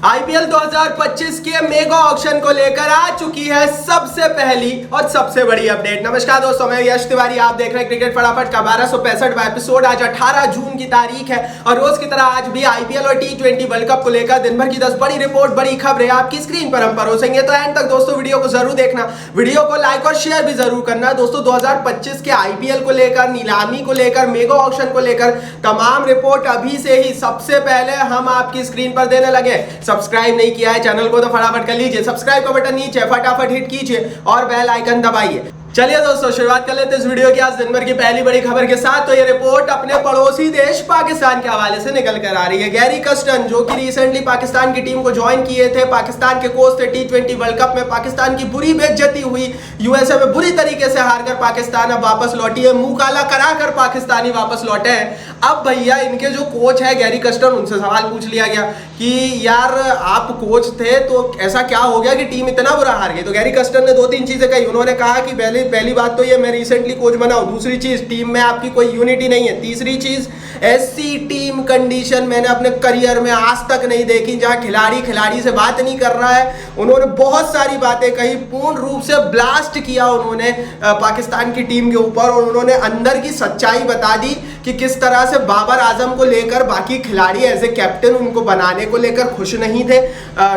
IPL 2025 के mega auction को लेकर आ चुकी है सबसे पहली और सबसे बड़ी अपडेट। नमस्कार दोस्तों, मैं यश तिवारी, आप देख रहे हैं क्रिकेट फटाफट का 1265वां एपिसोड। आज 18 जून की तारीख है और रोज की तरह आज भी आईपीएल और टी20 वर्ल्ड कप को लेकर दिन भर की 10 बड़ी रिपोर्ट, बड़ी खबरें आपकी स्क्रीन पर हम परोसेंगे। तो एंड तक दोस्तों वीडियो को जरूर देखना, वीडियो को लाइक और शेयर भी जरूर करना। दोस्तों 2025 के आईपीएल को लेकर, नीलामी को लेकर, मेगा ऑक्शन को लेकर तमाम रिपोर्ट अभी से ही सबसे पहले हम आपकी स्क्रीन पर देने लगे। सब्सक्राइब नहीं किया है चैनल को तो फटाफट कर लीजिए, सब्सक्राइब का बटन नीचे फटाफट हिट कीजिए और बेल आइकन दबाइए। चलिए दोस्तों शुरुआत कर लेते हैं इस वीडियो की आज दिन भर की पहली बड़ी खबर के साथ। तो ये रिपोर्ट अपने पड़ोसी देश पाकिस्तान के हवाले से निकल कर आ रही है। गैरी कस्टन जो कि रिसेंटली पाकिस्तान की टीम को ज्वाइन किए थे, पाकिस्तान के कोच थे टी20 वर्ल्ड कप में, पाकिस्तान की बुरी बेइज्जती हुई, यूएसए में बुरी तरीके से हारकर पाकिस्तान अब वापस लौटी है, मुंह काला कराकर पाकिस्तानी वापस लौटे हैं। अब भैया इनके जो कोच है गैरी कस्टन, उनसे सवाल पूछ लिया गया कि यार आप कोच थे तो ऐसा क्या हो गया कि टीम इतना बुरा हार गई। तो गैरी कस्टन ने 2-3 चीजें कही। उन्होंने कहा कि पहली बात तो ये मैं रिसेंटली कोच बना हूं, दूसरी चीज टीम में आपकी कोई यूनिटी नहीं है, तीसरी चीज ऐसी टीम कंडीशन मैंने अपने करियर में आज तक नहीं देखी जहां खिलाड़ी से बात नहीं कर रहा है। उन्होंने बहुत सारी बातें कही, पूर्ण रूप से ब्लास्ट किया उन्होंने पाकिस्तान की टीम के ऊपर और उन्होंने अंदर की सच्चाई बता दी कि किस तरह से बाबर आजम को लेकर बाकी खिलाड़ी एज ए कैप्टन उनको बनाने को लेकर खुश नहीं थे।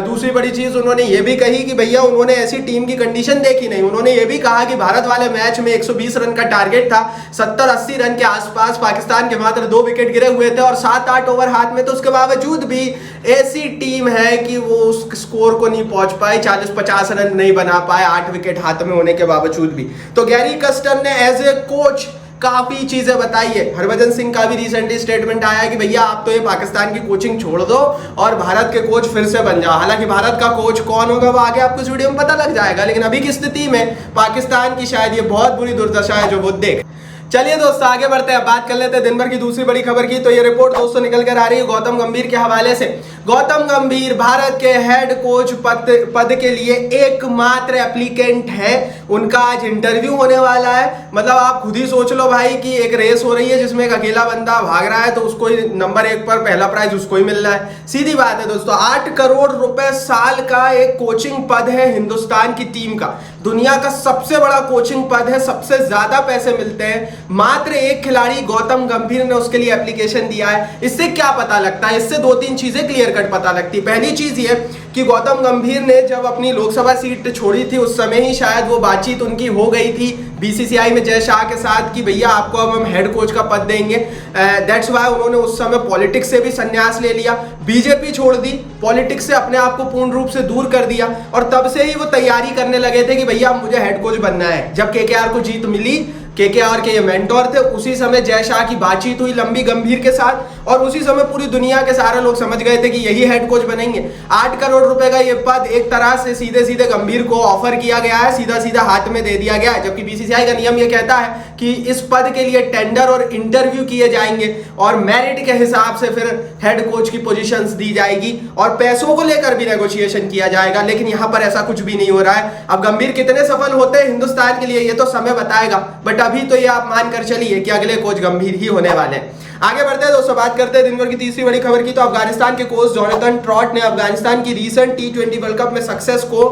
दूसरी बड़ी चीज उन्होंने ये भी कही कि भैया उन्होंने ऐसी टीम की कंडीशन देखी नहीं। उन्होंने ये भी कहा कि भारत वाले मैच में 120 रन का टारगेट था, 70-80 रन के आसपास पाकिस्तान के मात्र 2 विकेट गिरे हुए थे और 7-8 ओवर हाथ में, तो उसके बावजूद भी ऐसी टीम है कि वो उस स्कोर को नहीं पहुंच पाई, 40-50 रन नहीं बना पाए 8 विकेट हाथ में होने के बावजूद भी। तो गैरी कस्टन ने एज ए कोच काफी चीजें बताई है। हरभजन सिंह का भी रिसेंटली स्टेटमेंट आया कि भैया आप तो ये पाकिस्तान की कोचिंग छोड़ दो और भारत के कोच फिर से बन जाओ। हालांकि भारत का कोच कौन होगा वो आगे आपको इस वीडियो में पता लग जाएगा, लेकिन अभी की स्थिति में पाकिस्तान की शायद ये बहुत बुरी दुर्दशा है जो वो देख। चलिए दोस्तों आगे बढ़ते हैं, बात कर लेते हैं दिन भर की दूसरी बड़ी खबर की। तो ये रिपोर्ट दोस्तों निकल कर आ रही है गौतम गंभीर के हवाले से। गौतम गंभीर भारत के हेड कोच पद के लिए एकमात्र एप्लीकेंट है। उनका आज इंटरव्यू होने वाला है। मतलब आप खुद ही सोच लो भाई कि एक रेस हो रही है जिसमें एक अकेला बंदा भाग रहा है तो उसको ही नंबर 1 पर पहला प्राइज उसको ही मिल रहा है। सीधी बात है दोस्तों, 8 करोड़ रुपए साल का एक कोचिंग पद है हिंदुस्तान की टीम का। दुनिया का सबसे बड़ा कोचिंग पद है, सबसे ज्यादा पैसे मिलते हैं। मात्र एक खिलाड़ी गौतम गंभीर ने उसके लिए एप्लीकेशन दिया है। इससे क्या पता लगता है? इससे 2-3 चीजें क्लियर कट पता लगती है। पहली चीज ये कि गौतम गंभीर ने जब अपनी लोकसभा सीट छोड़ी थी उस समय ही शायद वो बातचीत उनकी हो गई थी बीसीसीआई में जय शाह के साथ कि भैया आपको अब हम हेड कोच का पद देंगे। दैट्स वाई उन्होंने उस समय पॉलिटिक्स से भी संन्यास ले लिया, बीजेपी छोड़ दी, पॉलिटिक्स से अपने आप को पूर्ण रूप से दूर कर दिया और तब से ही वो तैयारी करने लगे थे कि भैया मुझे हेड कोच बनना है। जब केकेआर को जीत मिली, केकेआर के ये मेंटोर थे, उसी समय जय शाह की बातचीत हुई लंबी गंभीर के साथ और उसी समय पूरी दुनिया के सारे लोग समझ गए थे कि यही हेड कोच बनेंगे। 8 करोड़ रुपए का ये पद एक तरह से सीधे सीधे गंभीर को ऑफर किया गया है, सीधा सीधा हाथ में दे दिया गया है। जबकि बीसीसीआई का नियम ये कहता है कि इस पद के लिए टेंडर और इंटरव्यू किए जाएंगे और मेरिट के हिसाब से फिर हेड कोच की पोजीशंस दी जाएगी और पैसों को लेकर भी नेगोशिएशन किया जाएगा। लेकिन यहां पर ऐसा कुछ भी नहीं हो रहा है। अब गंभीर कितने सफल होते हैं हिंदुस्तान के लिए ये तो समय बताएगा, बट अभी तो ये आप मानकर चलिए कि अगले कोच गंभीर ही होने वाले हैं। आगे बढ़ते हैं दोस्तों, बात करते हैं दिन भर की तीसरी बड़ी खबर की। तो अफगानिस्तान के कोच जोनाथन ट्रॉट ने अफगानिस्तान की रीसेंट टी20 वर्ल्ड कप में सक्सेस को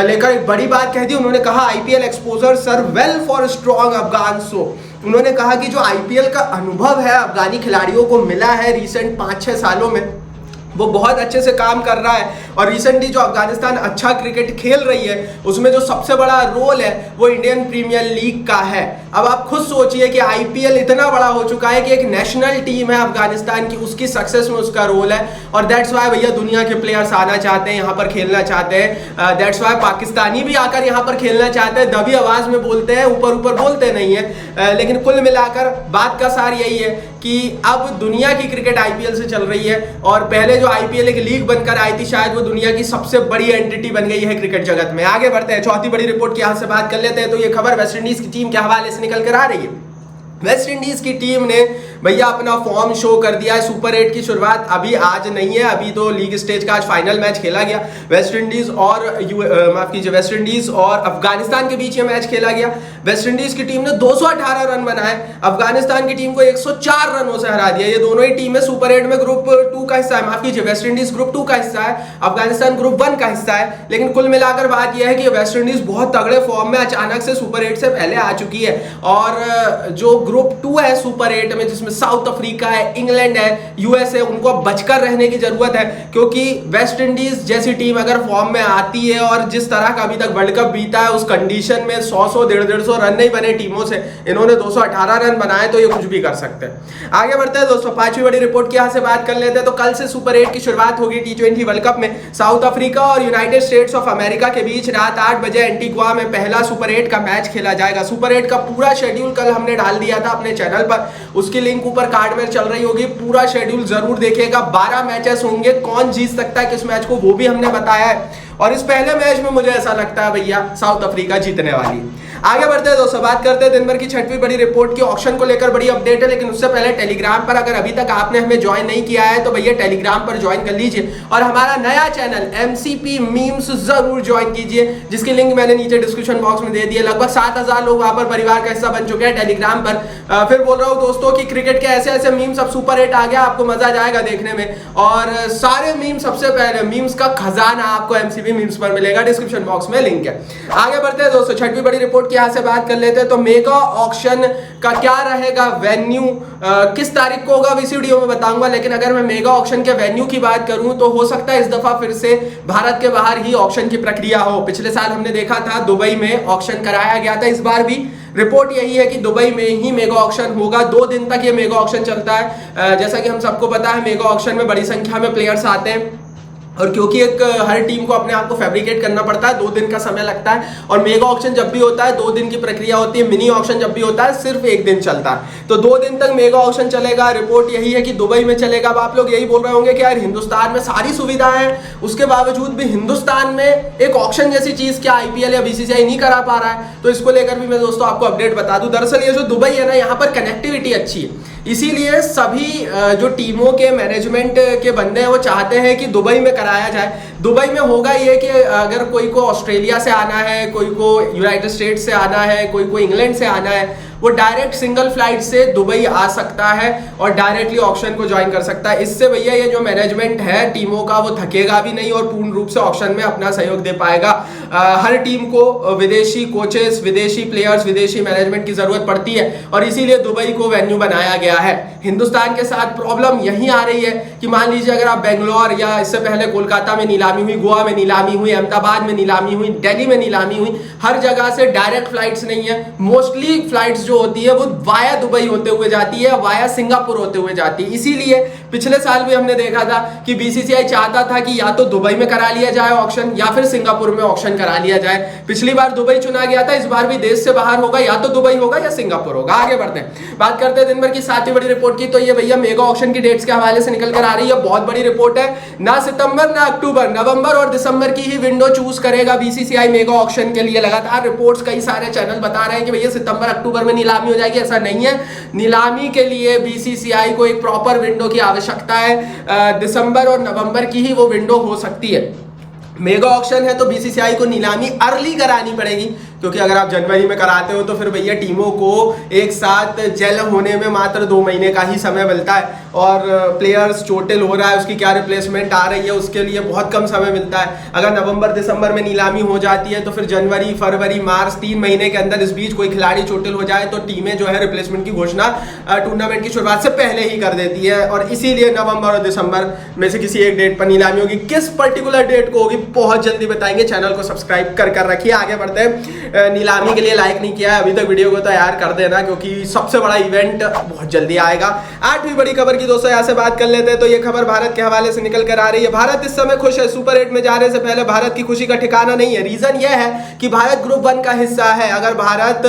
लेकर एक बड़ी बात कह दी। उन्होंने कहा IPL exposure serve well for strong Afghan so. उन्होंने कहा कि जो आईपीएल का अनुभव है अफगानी खिलाड़ियों को मिला है रिसेंट 5-6 सालों में, वो बहुत अच्छे से काम कर रहा है और रिसेंटली जो अफगानिस्तान अच्छा क्रिकेट खेल रही है उसमें जो सबसे बड़ा रोल है वो इंडियन प्रीमियर लीग का है। अब आप खुद सोचिए कि आईपीएल इतना बड़ा हो चुका है कि एक नेशनल टीम है अफगानिस्तान की, उसकी सक्सेस में उसका रोल है और दैट्स वाई भैया दुनिया के प्लेयर्स आना चाहते हैं, यहाँ पर खेलना चाहते हैं। दैट्स वाई पाकिस्तानी भी आकर यहाँ पर खेलना चाहते हैं, दबी आवाज में बोलते हैं, ऊपर ऊपर बोलते नहीं है। लेकिन कुल मिलाकर बात का सार यही है कि अब दुनिया की क्रिकेट आईपीएल से चल रही है और पहले जो आईपीएल एक लीग बनकर आई थी शायद वो दुनिया की सबसे बड़ी एंटिटी बन गई है क्रिकेट जगत में। आगे बढ़ते हैं, चौथी बड़ी रिपोर्ट की यहां से बात कर लेते हैं। तो ये खबर वेस्ट इंडीज की टीम के हवाले से निकल कर आ रही है। वेस्ट इंडीज की टीम ने भैया अपना फॉर्म शो कर दिया है। सुपर 8 की शुरुआत अभी आज नहीं है, अभी तो लीग स्टेज का आज फाइनल मैच खेला गया। वेस्ट इंडीज और अफगानिस्तान के बीच ये मैच खेला गया। वेस्ट इंडीज की टीम ने 218 रन बनाए, अफगानिस्तान की टीम को 104 रनों से हरा दिया। ये दोनों ही टीमें सुपर 8 में ग्रुप 2 का हिस्सा है, माफ कीजिए वेस्ट इंडीज ग्रुप 2 का हिस्सा है, अफगानिस्तान ग्रुप 1 का हिस्सा है। लेकिन कुल मिलाकर बात यह है कि वेस्ट इंडीज बहुत तगड़े फॉर्म में अचानक से सुपर 8 से पहले आ चुकी है। और जो ग्रुप 2 है सुपर 8 में, जिसमें साउथ अफ्रीका है, इंग्लैंड है, यूएस है, उनको बचकर रहने की जरूरत है, क्योंकि वेस्ट इंडीज जैसी टीम अगर फॉर्म में आती है और जिस तरह का अभी तक वर्ल्ड कप बीता है उस कंडीशन में 100 150 रन नहीं बने टीमों से, इन्होंने 218 रन बनाए, तो ये कुछ भी कर सकते हैं। आगे बढ़ते हैं दोस्तों, पांचवी बड़ी रिपोर्ट की यहां से बात कर लेते हैं। तो कल से सुपर 8 की शुरुआत होगी T20 वर्ल्ड कप में। साउथ अफ्रीका और यूनाइटेड स्टेट्स ऑफ अमेरिका के बीच रात 8 बजे एंटीगुआ में पहला सुपर 8 का मैच खेला जाएगा। सुपर 8 का पूरा शेड्यूल कल हमने डाल दिया था अपने चैनल पर, उसकी लिंक ऊपर कार्ड में चल रही होगी, पूरा शेड्यूल जरूर देखिएगा। 12 मैचेस होंगे, कौन जीत सकता है किस मैच को वो भी हमने बताया है। और इस पहले मैच में मुझे ऐसा लगता है भैया साउथ अफ्रीका जीतने वाली। आगे बढ़ते हैं दोस्तों, बात करते हैं दिन भर की छठवीं बड़ी रिपोर्ट की। ऑक्शन को लेकर बड़ी अपडेट है, लेकिन उससे पहले टेलीग्राम पर अगर अभी तक आपने हमें ज्वाइन नहीं किया है तो भैया टेलीग्राम पर ज्वाइन कर लीजिए और हमारा नया चैनल MCP मीम्स जरूर ज्वाइन कीजिए, जिसकी लिंक मैंने नीचे डिस्क्रिप्शन बॉक्स में दे दी है। लगभग 7000 लोग वहां पर परिवार का हिस्सा बन चुके हैं टेलीग्राम पर। फिर बोल रहा हूँ दोस्तों कि क्रिकेट के ऐसे ऐसे मीम्स अब सुपर 8 आ गया, आपको मजा जाएगा देखने में। और सारे मीम्स, सबसे पहले मीम्स का खजाना आपको MCP मीम्स पर मिलेगा, डिस्क्रिप्शन बॉक्स में लिंक है। आगे बढ़ते हैं दोस्तों, छठवीं बड़ी रिपोर्ट की यहां से बात कर लेते हैं। तो मेगा ऑक्शन का क्या रहेगा वेन्यू, किस तारीख को होगा इसी वीडियो में बताऊंगा। लेकिन अगर मैं मेगा ऑक्शन के वेन्यू की बात करूं तो हो सकता है इस दफा फिर से भारत के बाहर ही ऑक्शन की प्रक्रिया हो। पिछले साल हमने देखा था दुबई में ऑक्शन कराया गया था, इस बार भी रिपोर्ट यही है कि दुबई में ही मेगा ऑक्शन होगा। 2 दिन तक ये मेगा ऑक्शन चलता है। जैसा कि हम सबको पता है मेगा ऑक्शन में बड़ी संख्या में प्लेयर्स आते हैं और क्योंकि हर टीम को अपने आप को फैब्रिकेट करना पड़ता है, 2 दिन का समय लगता है। और मेगा ऑक्शन जब भी होता है 2 दिन की प्रक्रिया होती है, मिनी ऑक्शन जब भी होता है सिर्फ 1 दिन चलता है। तो 2 दिन तक मेगा ऑक्शन चलेगा। रिपोर्ट यही है कि दुबई में चलेगा। अब आप लोग यही बोल रहे होंगे कि यार हिंदुस्तान में सारी सुविधाएं हैं, उसके बावजूद भी हिंदुस्तान में एक ऑक्शन जैसी चीज क्या IPL या BCCI नहीं करा पा रहा है? तो इसको लेकर भी मैं दोस्तों आपको अपडेट बता दूं। दरअसल ये जो दुबई है ना, यहाँ पर कनेक्टिविटी अच्छी है, इसीलिए सभी जो टीमों के मैनेजमेंट के बंदे हैं वो चाहते हैं कि दुबई में कराया जाए। दुबई में होगा ये कि अगर कोई को ऑस्ट्रेलिया से आना है, कोई को यूनाइटेड स्टेट्स से आना है, कोई को इंग्लैंड से आना है, वो डायरेक्ट सिंगल फ्लाइट से दुबई आ सकता है और डायरेक्टली ऑक्शन को ज्वाइन कर सकता है। इससे भैया ये जो मैनेजमेंट है टीमों का वो थकेगा भी नहीं और पूर्ण रूप से ऑक्शन में अपना सहयोग दे पाएगा। हर टीम को विदेशी कोचेस, विदेशी प्लेयर्स, विदेशी मैनेजमेंट की जरूरत पड़ती है और इसीलिए दुबई को वेन्यू बनाया गया है। हिंदुस्तान के साथ प्रॉब्लम यही आ रही है कि मान लीजिए अगर आप बेंगलोर या इससे पहले कोलकाता में नीलामी हुई, गोवा में नीलामी हुई, अहमदाबाद में नीलामी हुई, दिल्ली में नीलामी हुई, हर जगह से डायरेक्ट फ्लाइट्स नहीं है। मोस्टली फ्लाइट्स जो होती है वो वाया दुबई होते हुए जाती है, वाया सिंगापुर होते हुए जाती है। इसीलिए पिछले साल भी हमने देखा था कि BCCI चाहता था कि या तो दुबई में करा लिया जाए ऑक्शन या फिर सिंगापुर में ऑक्शन करा लिया जाए। पिछली बार दुबई चुना गया था, इस बार भी देश से बाहर होगा, या तो दुबई होगा या सिंगापुर होगा। आगे बढ़ते हैं, बात करते हैं दिन भर की 7वीं बड़ी रिपोर्ट की। तो ये भैया मेगा ऑक्शन की डेट्स के हवाले से निकल कर आ रही है, बहुत बड़ी रिपोर्ट है। ना सितंबर ना अक्टूबर, नवंबर और दिसंबर की ही विंडो चूज करेगा BCCI मेगा ऑक्शन के लिए। लगातार रिपोर्ट्स कई सारे चैनल बता रहे हैं कि भैया सितंबर अक्टूबर में नीलामी हो जाएगी, ऐसा नहीं है। नीलामी के लिए BCCI को एक प्रॉपर विंडो की आवश्यकता है, दिसंबर और नवंबर की ही वो विंडो हो सकती है। मेगा ऑक्शन है तो BCCI को नीलामी अर्ली करानी पड़ेगी, क्योंकि अगर आप जनवरी में कराते हो तो फिर भैया टीमों को एक साथ जेल होने में मात्र 2 महीने का ही समय मिलता है और प्लेयर्स चोटिल हो रहा है, उसकी क्या रिप्लेसमेंट आ रही है, उसके लिए बहुत कम समय मिलता है। अगर नवंबर दिसंबर में नीलामी हो जाती है तो फिर जनवरी, फरवरी, मार्च 3 महीने के अंदर इस बीच कोई खिलाड़ी चोटिल हो जाए तो टीमें जो है रिप्लेसमेंट की घोषणा टूर्नामेंट की शुरुआत से पहले ही कर देती है और इसीलिए नवंबर और दिसंबर में से किसी एक डेट पर नीलामी होगी। किस पर्टिकुलर डेट को होगी बहुत जल्दी बताएंगे, चैनल को सब्सक्राइब कर रखिए। आगे बढ़ते हैं, नीलामी के लिए लाइक नहीं किया है अभी तक वीडियो को तो यार कर देना, क्योंकि सबसे बड़ा इवेंट बहुत जल्दी आएगा। 8वीं बड़ी खबर की दोस्तों यहाँ से बात कर लेते हैं। तो ये खबर भारत के हवाले से निकल कर आ रही है। भारत इस समय खुश है, सुपर 8 में जाने से पहले भारत की खुशी का ठिकाना नहीं है। रीजन यह है कि भारत ग्रुप 1 का हिस्सा है। अगर भारत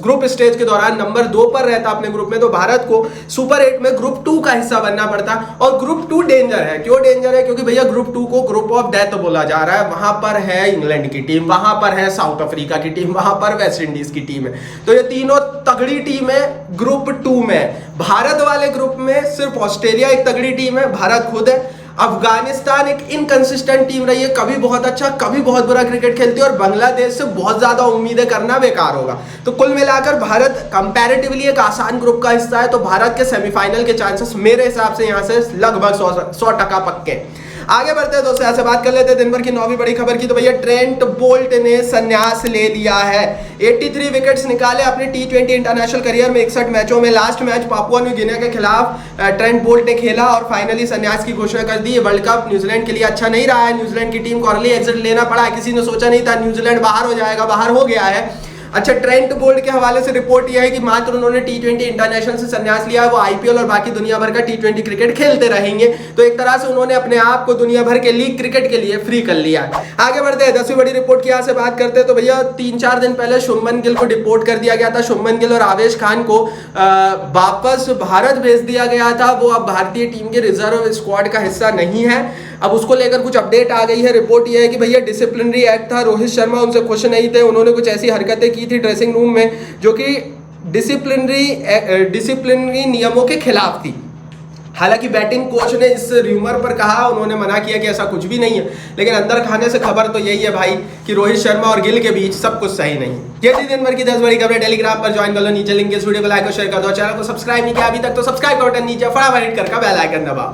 ग्रुप स्टेज के दौरान नंबर 2 पर रहता अपने ग्रुप में तो भारत को सुपर 8 में ग्रुप 2 का हिस्सा बनना पड़ता। और ग्रुप 2 डेंजर है। क्यों डेंजर है? क्योंकि भैया ग्रुप 2 को ग्रुप ऑफ डेथ बोला जा रहा है। वहां पर है इंग्लैंड की टीम, वहां पर है साउथ अफ्रीका अफ्रीका की टीम, वहां पर वेस्ट इंडीज की टीम है। तो ये तीनों तगड़ी टीम है ग्रुप 2 में। भारत वाले ग्रुप में सिर्फ ऑस्ट्रेलिया एक तगड़ी टीम है, भारत खुद है। अफगानिस्तान एक इनकंसिस्टेंट टीम रही है, कभी बहुत अच्छा कभी बहुत बुरा क्रिकेट खेलती है, और बांग्लादेश से बहुत ज्यादा उम्मीदें करना बेकार होगा। तो कुल मिलाकर भारत कंपैरेटिवली एक आसान ग्रुप का हिस्सा है, तो भारत के सेमीफाइनल के चांसेस मेरे हिसाब से यहां से लगभग 100% पक्के। आगे बढ़ते हैं दोस्तों, यहाँ से बात कर लेते हैं दिन भर की 9वीं बड़ी खबर की। तो भैया ट्रेंट बोल्ट ने संन्यास ले लिया है। 83 विकेट्स निकाले अपने T20 इंटरनेशनल करियर में 61 मैचों में। Last match Papua New Guinea के खिलाफ ट्रेंट बोल्ट ने खेला और फाइनली संन्यास की घोषणा कर दी। वर्ल्ड कप न्यूजीलैंड के लिए अच्छा नहीं रहा है, न्यूजीलैंड की टीम को अर्ली एग्जिट लेना पड़ा। किसी ने सोचा नहीं था न्यूजीलैंड बाहर हो जाएगा, बाहर हो गया है। अच्छा, ट्रेंट बोल्ट के हवाले से रिपोर्ट यह है कि मात्र उन्होंने T20 इंटरनेशनल से संन्यास लिया है, वो IPL और बाकी दुनिया भर का T20 क्रिकेट खेलते रहेंगे। तो एक तरह से उन्होंने अपने आप को दुनिया भर के लीग क्रिकेट के लिए फ्री कर लिया है। आगे बढ़ते हैं, 10वीं बड़ी रिपोर्ट की यहाँ से बात करते हैं। तो भैया 3-4 दिन पहले शुभमन गिल को डिपोर्ट कर दिया गया था। शुभमन गिल और आवेश खान को वापस भारत भेज दिया गया था। वो अब भारतीय टीम के रिजर्व स्क्वाड का हिस्सा नहीं है। अब उसको लेकर कुछ अपडेट आ गई है। रिपोर्ट यह है कि भैया डिसिप्लिनरी एक्ट था, रोहित शर्मा उनसे खुश नहीं थे, उन्होंने कुछ ऐसी हरकतें की थी ड्रेसिंग रूम में जो कि डिसिप्लिनरी नियमों के खिलाफ थी। हालांकि बैटिंग कोच ने इस र्यूमर पर कहा, उन्होंने मना किया कि ऐसा कुछ भी नहीं है, लेकिन अंदर खाने से खबर तो यही है भाई कि रोहित शर्मा और गिल के बीच सब कुछ सही नहीं है। ये थी दिन भर की 10 बड़ी खबरें। टेलीग्राम पर ज्वाइन कर लो, नीचे लिंक है, इस वीडियो को लाइक और शेयर कर दो। चैनल को सब्सक्राइब नहीं किया अभी तक तो सब्सक्राइब करो, नीचे फटाफट हिट करके बेल आइकन दबाओ।